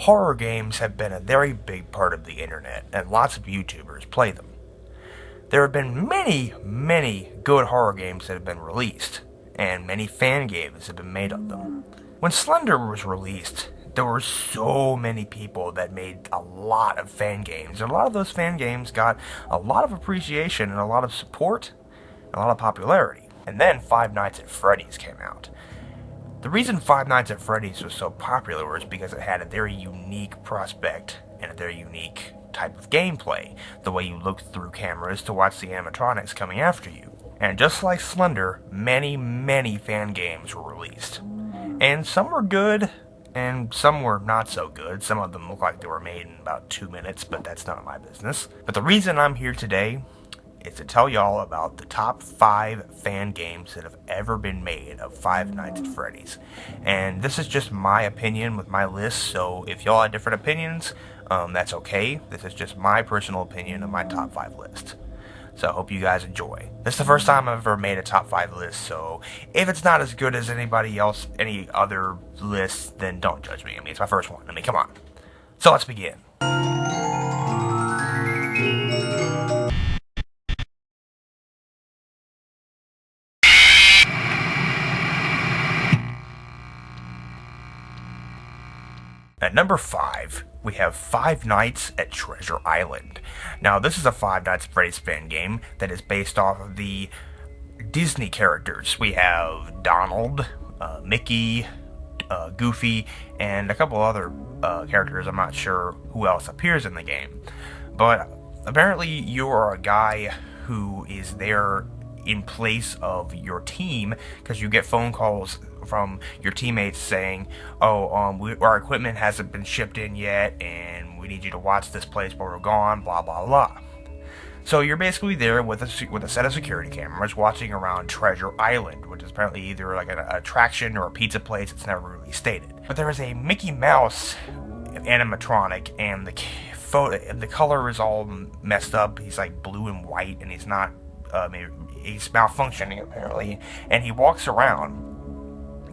horror games have been a very big part of the internet, and lots of YouTubers play them. There have been many good horror games that have been released, and many fan games have been made of them. When Slender was released, there were so many people that made a lot of fan games, and a lot of those fan games got a lot of appreciation and a lot of support and a lot of popularity. And then Five Nights at Freddy's came out. The reason Five Nights at Freddy's was so popular was because it had a very unique prospect and a very unique type of gameplay, the way you looked through cameras to watch the animatronics coming after you. And just like Slender, many fan games were released. And some were good, and some were not so good. Some of them look like they were made in about 2 minutes, but that's none of my business. But the reason I'm here today is to tell y'all about the top 5 fan games that have ever been made of Five Nights at Freddy's. And this is just my opinion with my list, so if y'all have different opinions, that's okay. This is just my personal opinion of my top 5 list. So I hope you guys enjoy. This is the first time I've ever made a top 5 list, so if it's not as good as anybody else, any other lists, then don't judge me. I mean, it's my first one. I mean, come on. So let's begin. At number 5, we have Five Nights at Treasure Island. Now, this is a Five Nights at Freddy's fan game that is based off of the Disney characters. We have Donald, Mickey, Goofy, and a couple other characters. I'm not sure who else appears in the game. But apparently you are a guy who is there in place of your team, because you get phone calls from your teammates saying, our equipment hasn't been shipped in yet, and we need you to watch this place while we're gone, blah blah blah. So you're basically there with a set of security cameras watching around Treasure Island, which is apparently either like an attraction or a pizza place. It's never really stated. But there is a Mickey Mouse animatronic, and the color is all messed up. He's like blue and white, and he's not he's malfunctioning apparently, and he walks around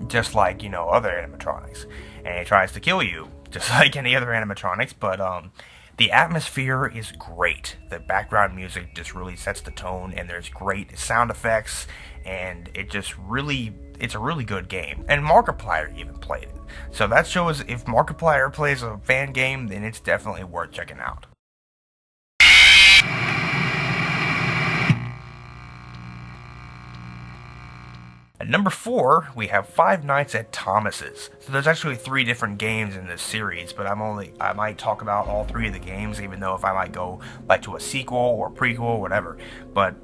just like, other animatronics, and he tries to kill you just like any other animatronics. But the atmosphere is great. The background music just really sets the tone, and there's great sound effects, and it's a really good game. And Markiplier even played it, so that shows if Markiplier plays a fan game, then it's definitely worth checking out. At number 4, we have Five Nights at Thomas's. So there's actually 3 different games in this series, but I might talk about all 3 of the games, even though if I might go like to a sequel or prequel or whatever. But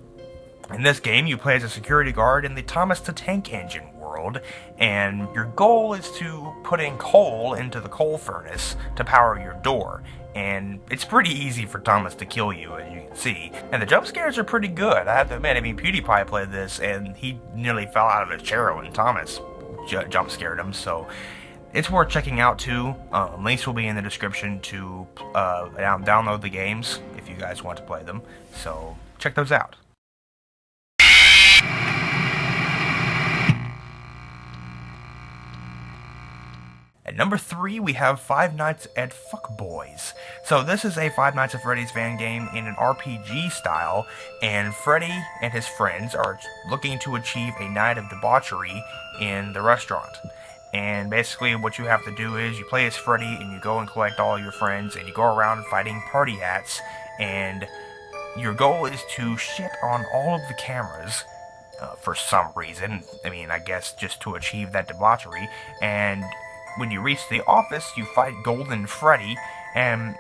in this game, you play as a security guard in the Thomas the Tank Engine world, and your goal is to put in coal into the coal furnace to power your door. And it's pretty easy for Thomas to kill you, as you can see. And the jump scares are pretty good, I have to admit. I mean, Pewdiepie played this, and he nearly fell out of his chair when Thomas jump scared him, so it's worth checking out too. Links will be in the description to download the games if you guys want to play them, so check those out. At number 3, we have Five Nights at Fuckboys. So this is a Five Nights at Freddy's fan game in an RPG style, and Freddy and his friends are looking to achieve a night of debauchery in the restaurant. And basically what you have to do is you play as Freddy, and you go and collect all your friends, and you go around fighting party hats, and your goal is to shit on all of the cameras for some reason. I mean, I guess just to achieve that debauchery. And when you reach the office, you fight Golden Freddy, and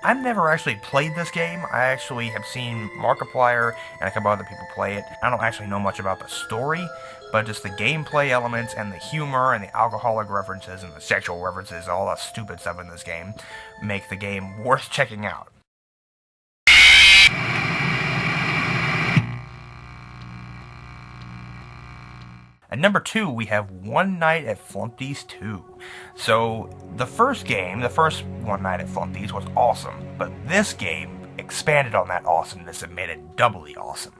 I've never actually played this game. I actually have seen Markiplier and a couple other people play it. I don't actually know much about the story, but just the gameplay elements and the humor and the alcoholic references and the sexual references, all that stupid stuff in this game, make the game worth checking out. At number 2, we have One Night at Flumpty's 2. So, the first One Night at Flumpty's was awesome, but this game expanded on that awesomeness and made it doubly awesome.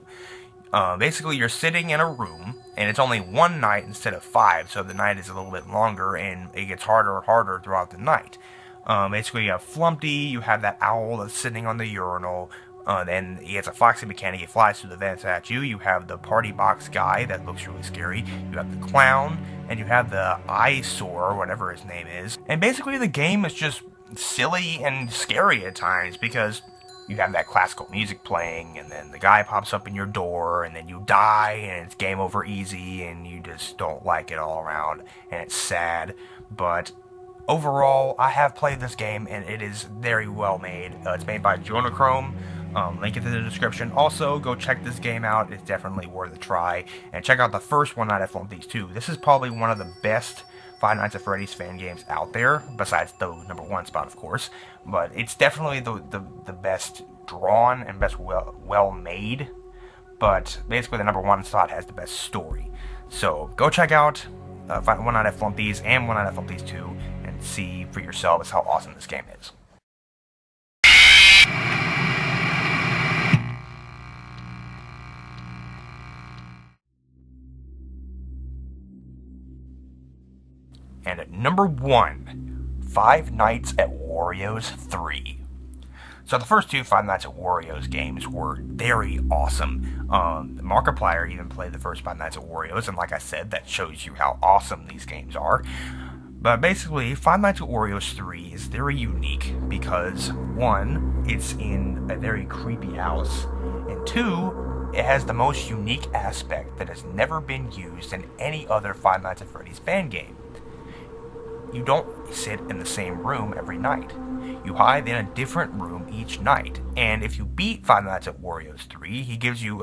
Basically, you're sitting in a room, and it's only one night instead of 5, so the night is a little bit longer, and it gets harder and harder throughout the night. Basically, you have Flumpty, you have that owl that's sitting on the urinal, then he has a foxy mechanic, he flies through the vents at you. You have the party box guy that looks really scary. You have the clown, and you have the eyesore, whatever his name is. And basically the game is just silly and scary at times because you have that classical music playing, and then the guy pops up in your door, and then you die, and it's game over easy, and you just don't like it all around, and it's sad. But overall, I have played this game, and it is very well made. It's made by Jonachrome. Link it in the description. Also, go check this game out. It's definitely worth a try. And check out the first One Night at Flumpty's too. This is probably one of the best Five Nights at Freddy's fan games out there, besides the #1 spot, of course. But it's definitely the best drawn and best well made. But basically, the #1 spot has the best story. So go check out One Night at Flumpty's and One Night at Flumpty's 2 and see for yourselves how awesome this game is. And at #1, Five Nights at Wario's 3. So the first two Five Nights at Wario's games were very awesome. Markiplier even played the first Five Nights at Wario's, and like I said, that shows you how awesome these games are. But basically, Five Nights at Wario's 3 is very unique because, one, it's in a very creepy house, and two, it has the most unique aspect that has never been used in any other Five Nights at Freddy's fan game. You don't sit in the same room every night. You hide in a different room each night. And if you beat Five Nights at Wario's 3,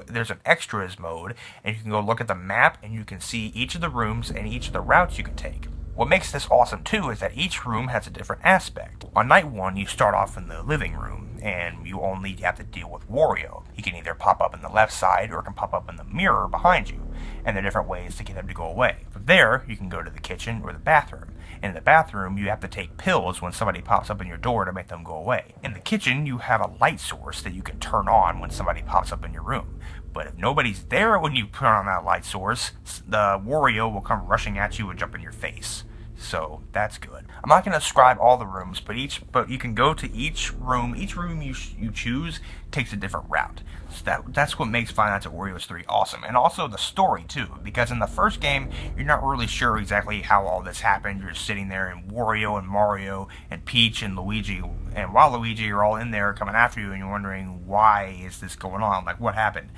there's an extras mode, and you can go look at the map, and you can see each of the rooms and each of the routes you can take. What makes this awesome too is that each room has a different aspect. On night 1, you start off in the living room, and you only have to deal with Wario. He can either pop up in the left side, or can pop up in the mirror behind you, and there are different ways to get him to go away. From there, you can go to the kitchen or the bathroom. In the bathroom, you have to take pills when somebody pops up in your door to make them go away. In the kitchen, you have a light source that you can turn on when somebody pops up in your room. But if nobody's there when you turn on that light source, the Wario will come rushing at you and jump in your face. So that's good. I'm not going to describe all the rooms, but you can go to each room. Each room you choose takes a different route. So that's what makes Five Nights at Wario's 3 awesome. And also the story too, because in the first game, you're not really sure exactly how all this happened. You're just sitting there, and Wario and Mario and Peach and Luigi and Waluigi are all in there coming after you, and you're wondering, why is this going on? Like, what happened?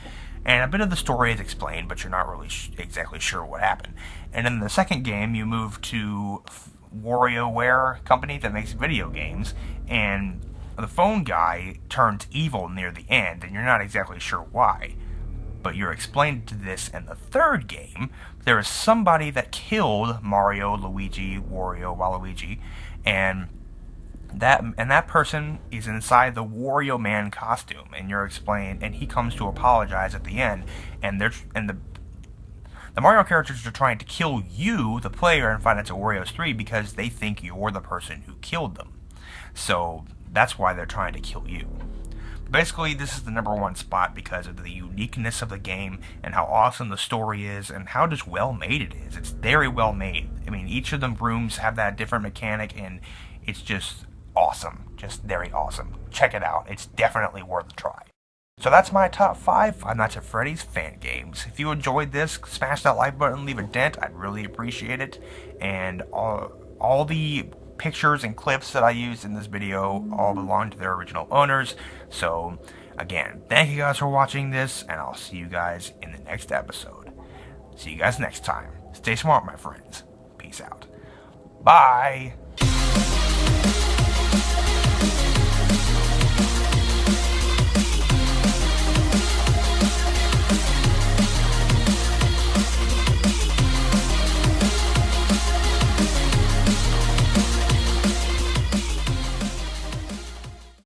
And a bit of the story is explained, but you're not really exactly sure what happened. And in the second game, you move to WarioWare company that makes video games, and the phone guy turns evil near the end, and you're not exactly sure why. But you're explained to this in the third game. There is somebody that killed Mario, Luigi, Wario, Waluigi, and that person is inside the Wario Man costume, and you're explained, and he comes to apologize at the end, and the Mario characters are trying to kill you, the player, in Five Nights at Wario's 3 because they think you're the person who killed them. So that's why they're trying to kill you. Basically, this is the #1 spot because of the uniqueness of the game and how awesome the story is and how just well made it is. It's very well made. I mean, each of the rooms have that different mechanic, and it's just awesome. Just very awesome. Check it out. It's definitely worth a try. So that's my top 5 Five Nights at Freddy's fan games. If you enjoyed this, smash that like button, leave a dent. I'd really appreciate it. And all the pictures and clips that I used in this video all belong to their original owners. So again, thank you guys for watching this, and I'll see you guys in the next episode. See you guys next time. Stay smart, my friends. Peace out. Bye.